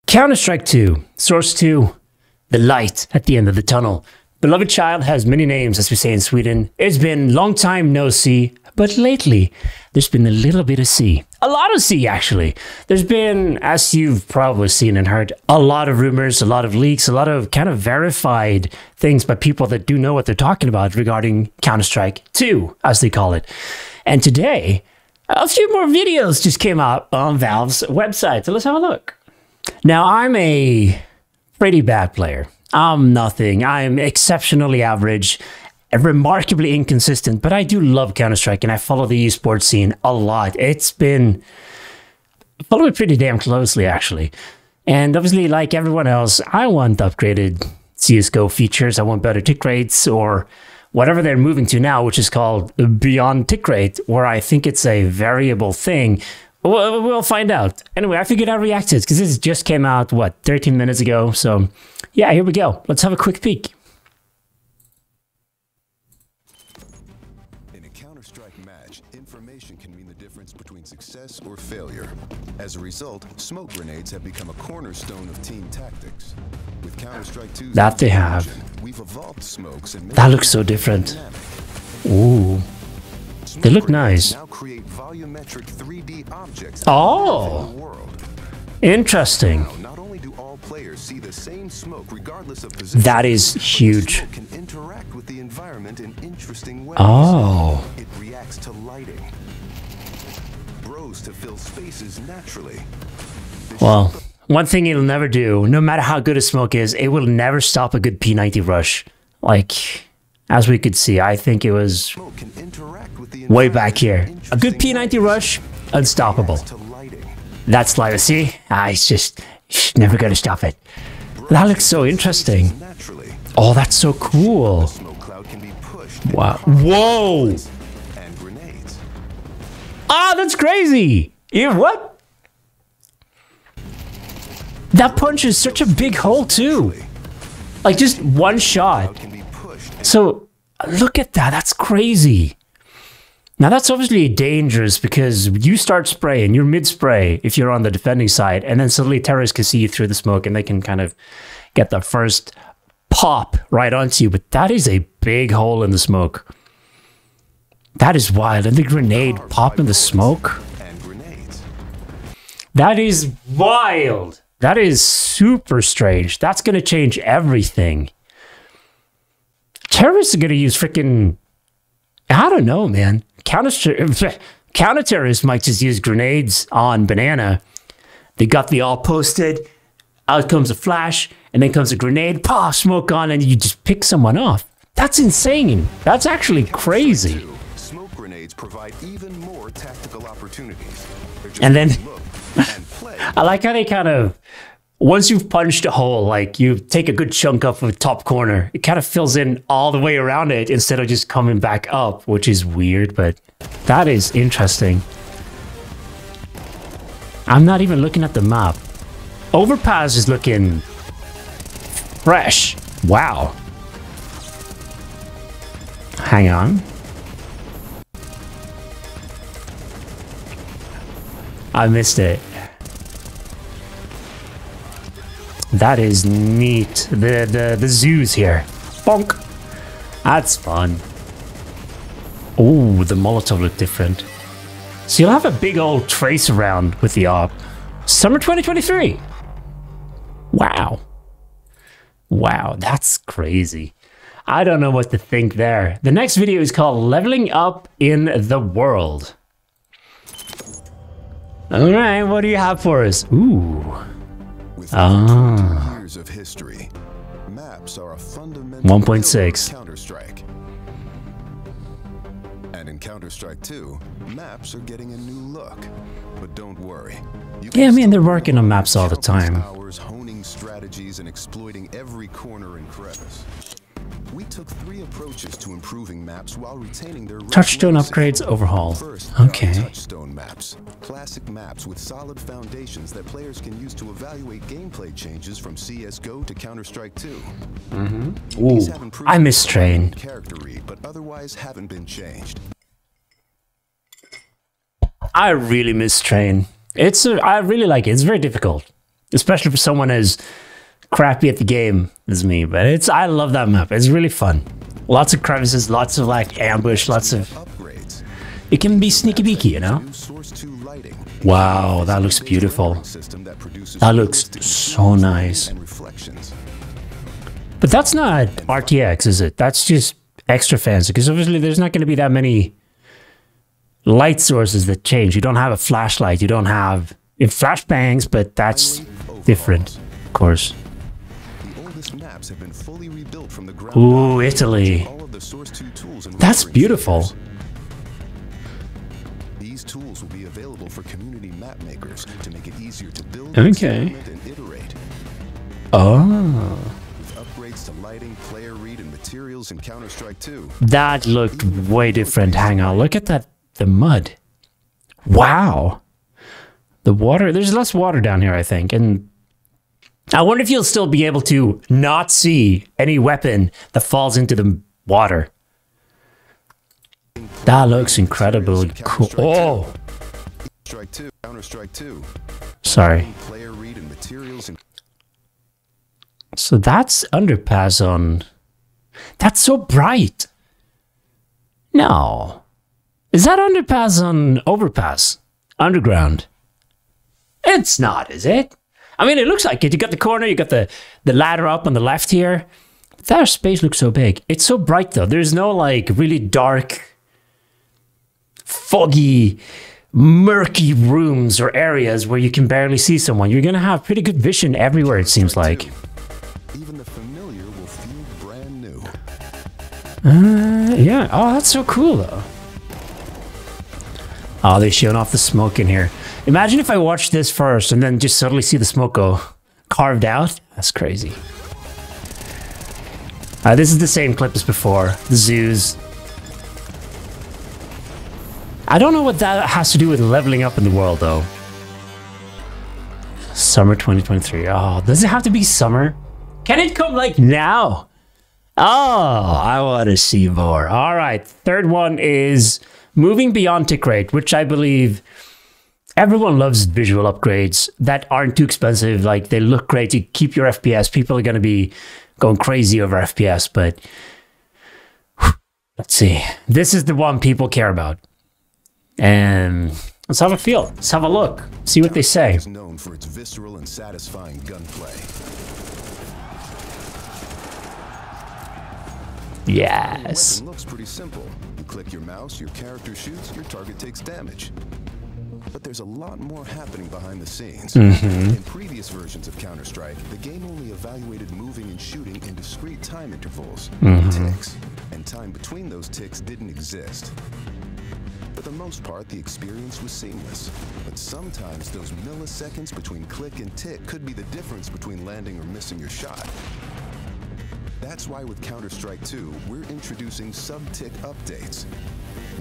Counter-Strike 2, Source 2, the light at the end of the tunnel. Beloved child has many names, as we say in Sweden. It's been long time no see, but lately there's been a little bit of see. A lot of see, actually. There's been, as you've probably seen and heard, a lot of rumors, a lot of leaks, a lot of kind of verified things by people that do know what they're talking about regarding Counter-Strike 2, as they call it. And today, a few more videos just came out on Valve's website, so let's have a look. Now, I'm a pretty bad player. I'm nothing. I'm exceptionally average, remarkably inconsistent, but I do love Counter-Strike and I follow the esports scene a lot. It's been following pretty damn closely, actually. And obviously, like everyone else, I want upgraded CSGO features. I want better tick rates or whatever they're moving to now, which is called beyond tick rate, where I think it's a variable thing. We'll find out. Anyway, I figured I'd react to it because this just came out, what, 13 minutes ago? So, yeah, here we go. Let's have a quick peek. In a Counter-Strike match, information can mean the difference between success or failure. As a result, smoke grenades have become a cornerstone of team tactics. With Counter-Strike 2's that they have. We've evolved smokes and that looks so different. Ooh. They look nice. Now create volumetric 3D objects oh, interesting. Not only do all players see the same smoke regardless of position, that is huge. Can interact with the environment in interesting ways. Oh, it reacts to lighting, grows to fill spaces naturally. Well, one thing it'll never do, no matter how good a smoke is, it will never stop a good P90 rush. Like, as we could see, I think it was way back here. A good P90 rush, unstoppable. That's like, see? It's just never gonna stop it. That looks so interesting. Oh, that's so cool. Wow. Whoa! Ah, that's crazy! What? That punch is such a big hole, too. Like, just one shot. So, look at that. That's crazy. Now, that's obviously dangerous because you start spraying, you're mid-spray if you're on the defending side, and then suddenly terrorists can see you through the smoke and they can kind of get the first pop right onto you. But that is a big hole in the smoke. That is wild. And the grenade pop in the smoke? That is wild. That is super strange. That's going to change everything. Terrorists are going to use freaking, I don't know, man. Counter-terrorists might just use grenades on banana. They got the all posted. Out comes a flash, and then comes a grenade. Pop, smoke on, and you just pick someone off. That's insane. That's actually crazy. Smoke grenades provide even more tactical opportunities. And then, I like how they kind of, once you've punched a hole, like you take a good chunk off of the top corner, it kind of fills in all the way around it instead of just coming back up, which is weird, but that is interesting. I'm not even looking at the map. Overpass is looking fresh. Wow. Hang on. I missed it. That is neat. The zoos here. Bonk. That's fun. Oh, the Molotov look different. So you'll have a big old trace around with the AWP. Summer 2023. Wow. Wow, that's crazy. I don't know what to think there. The next video is called Leveling Up in the World. All right, what do you have for us? Ooh. With 20 years of history, maps are a fundamental 1.6 Counter-Strike. And in Counter-Strike 2, maps are getting a new look. But don't worry. Yeah, I mean, they're working on maps all the time. Hours honing strategies and exploiting every corner and crevice. We took 3 approaches to improving maps while retaining their touchstone upgrades overhaul. First, okay. Touchstone maps, classic maps with solid foundations that players can use to evaluate gameplay changes from CSGO to Counter-Strike 2. Ooh, I miss Train. Character read, but otherwise haven't been changed. I really miss Train. I really like it. It's very difficult. especially for someone as crappy at the game as me. But I love that map. It's really fun. Lots of crevices, lots of like ambush, lots of... It can be sneaky beaky, you know? Wow, that looks beautiful. That looks so nice. But that's not RTX, is it? That's just extra fancy, because obviously there's not going to be that many light sources that change. You don't have a flashlight, you don't have... It flashbangs, but that's different, of course. Ooh, Italy. That's beautiful. These tools will be available for community map makers to make it easier to build, okay. and iterate. Oh. With upgrades to lighting, player read, and materials in Counter-Strike 2. That looked way different. Hang on, look at that, the mud. Wow. The water, there's less water down here, I think, and I wonder if you'll still be able to not see any weapon that falls into the water. That looks incredibly cool. Oh! Sorry. So that's underpass on... That's so bright! No. Is that underpass on overpass? Underground? It's not, is it? I mean, it looks like it. You got the corner, you got the ladder up on the left here. That space looks so big. It's so bright, though. There's no, like, really dark, foggy, murky rooms or areas where you can barely see someone. You're going to have pretty good vision everywhere, it seems like. Even the familiar will feel brand new. Yeah. Oh, that's so cool, though. Oh, they're showing off the smoke in here. Imagine if I watched this first and then just suddenly see the smoke go carved out. That's crazy. This is the same clip as before. The zoos. I don't know what that has to do with leveling up in the world, though. Summer 2023. Oh, does it have to be summer? Can it come, like, now? Oh, I want to see more. All right. Third one is moving beyond tick rate, which I believe... Everyone loves visual upgrades that aren't too expensive. Like, they look great to keep your FPS. People are going to be going crazy over FPS, but let's see. This is the one people care about. And let's have a feel. Let's have a look. See what they say. Is known for its visceral and satisfying gunplay. Yes. The weapon looks pretty simple. You click your mouse, your character shoots, your target takes damage. But there's a lot more happening behind the scenes. In previous versions of Counter-Strike, the game only evaluated moving and shooting in discrete time intervals, ticks, and time between those ticks didn't exist. For the most part, the experience was seamless, but sometimes those milliseconds between click and tick could be the difference between landing or missing your shot. That's why with Counter-Strike 2, we're introducing sub-tick updates.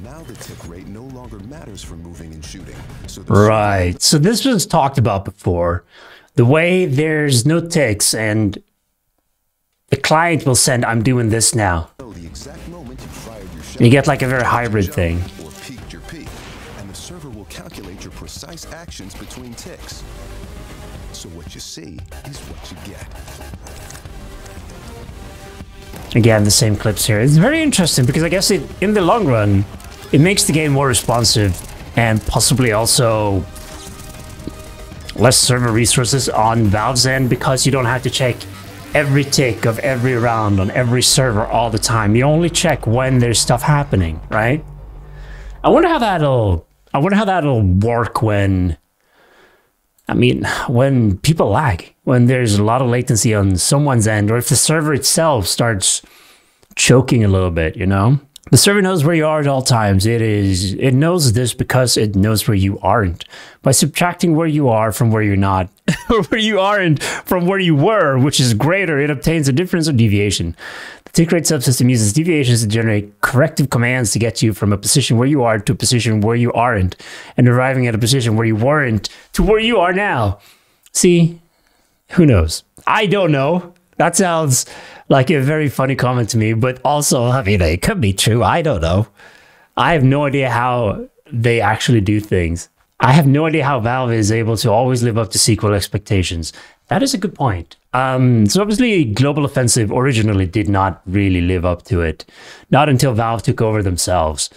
Now the tick rate no longer matters for moving and shooting. So right. So this was talked about before. The way there's no ticks and the client will send, I'm doing this now. The exact moment you fired your shot, you get like a very hybrid thing. Or peaked your peak, and the server will calculate your precise actions between ticks. So what you see is what you get. Again, the same clips here. It's very interesting because I guess in the long run, it makes the game more responsive and possibly also less server resources on Valve's end because you don't have to check every tick of every round on every server all the time. You only check when there's stuff happening, right? I wonder how that'll work when when people lag, when there's a lot of latency on someone's end, or if the server itself starts choking a little bit, you know? The server knows where you are at all times. It knows this because it knows where you aren't. By subtracting where you are from where you're not, or where you aren't from where you were, which is greater, it obtains a difference or deviation. The tick rate subsystem uses deviations to generate corrective commands to get you from a position where you are to a position where you aren't, and arriving at a position where you weren't to where you are now. See? Who knows? I don't know. That sounds like a very funny comment to me, but also, I mean, it could be true. I don't know. I have no idea how they actually do things. I have no idea how Valve is able to always live up to sequel expectations. That is a good point. So obviously, Global Offensive originally did not really live up to it. Not until Valve took over themselves.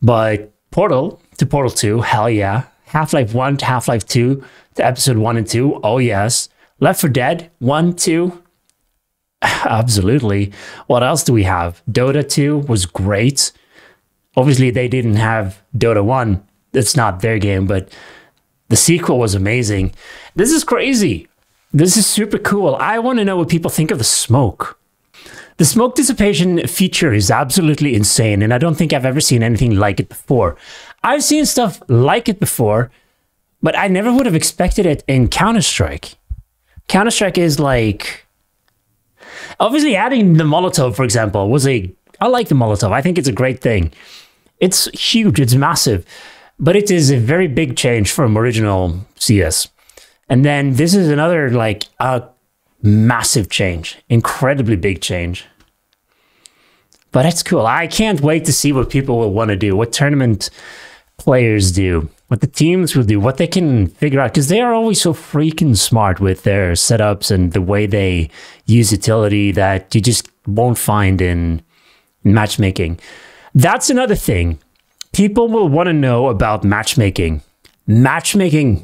But Portal to Portal 2, hell yeah. Half-Life 1 to Half-Life 2 to Episode 1 and 2, oh yes. Left 4 Dead 1, 2, absolutely. What else do we have? Dota 2 was great. Obviously, they didn't have Dota 1. It's not their game, but the sequel was amazing. This is crazy. This is super cool. I want to know what people think of the smoke. The smoke dissipation feature is absolutely insane, and I don't think I've ever seen anything like it before. I've seen stuff like it before, but I never would have expected it in Counter-Strike. Counter-Strike is like... Obviously, adding the Molotov, for example, was a... I like the Molotov. I think it's a great thing. It's huge. It's massive. But it is a very big change from original CS. And then this is another, like, a massive change. Incredibly big change. But it's cool. I can't wait to see what people will want to do. What tournament players do. What the teams will do. What they can figure out. Because they are always so freaking smart with their setups and the way they use utility that you just won't find in matchmaking. That's another thing. People will want to know about matchmaking. Matchmaking.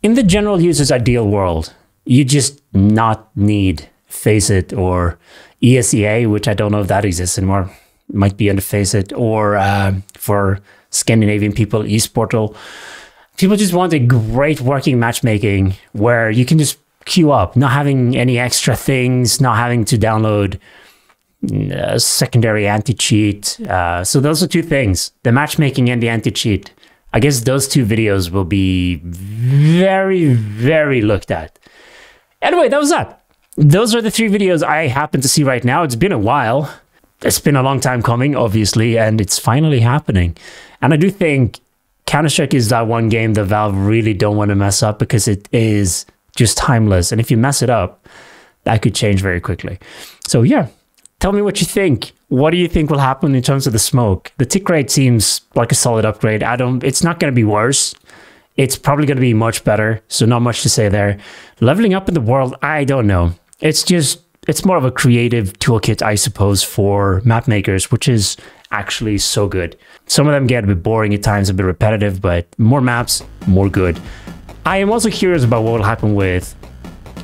In the general user's ideal world, you just not need Faceit or ESEA, which I don't know if that exists anymore. It might be under Faceit, or for Scandinavian people, eSportal. People just want a great working matchmaking where you can just queue up, not having any extra things, not having to download secondary anti-cheat. So those are two things, the matchmaking and the anti-cheat. I guess those two videos will be very, very looked at. Anyway, that was that. Those are the 3 videos I happen to see right now. It's been a while. It's been a long time coming, obviously, and it's finally happening. And I do think Counter-Strike is that one game that Valve really don't want to mess up because it is just timeless. And if you mess it up, that could change very quickly. So yeah. Tell me what you think. What do you think will happen in terms of the smoke? The tick rate seems like a solid upgrade. It's not going to be worse. It's probably going to be much better. So not much to say there. Leveling up in the world, I don't know. It's more of a creative toolkit, I suppose, for map makers, which is actually so good. Some of them get a bit boring at times, a bit repetitive, but more maps, more good. I am also curious about what will happen with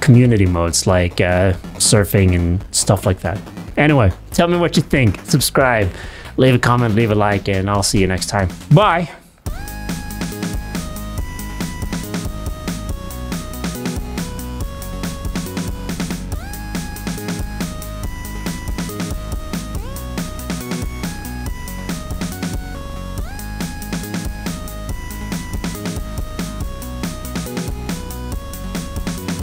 community modes like surfing and stuff like that. Anyway, tell me what you think. Subscribe, leave a comment, leave a like, and I'll see you next time. Bye!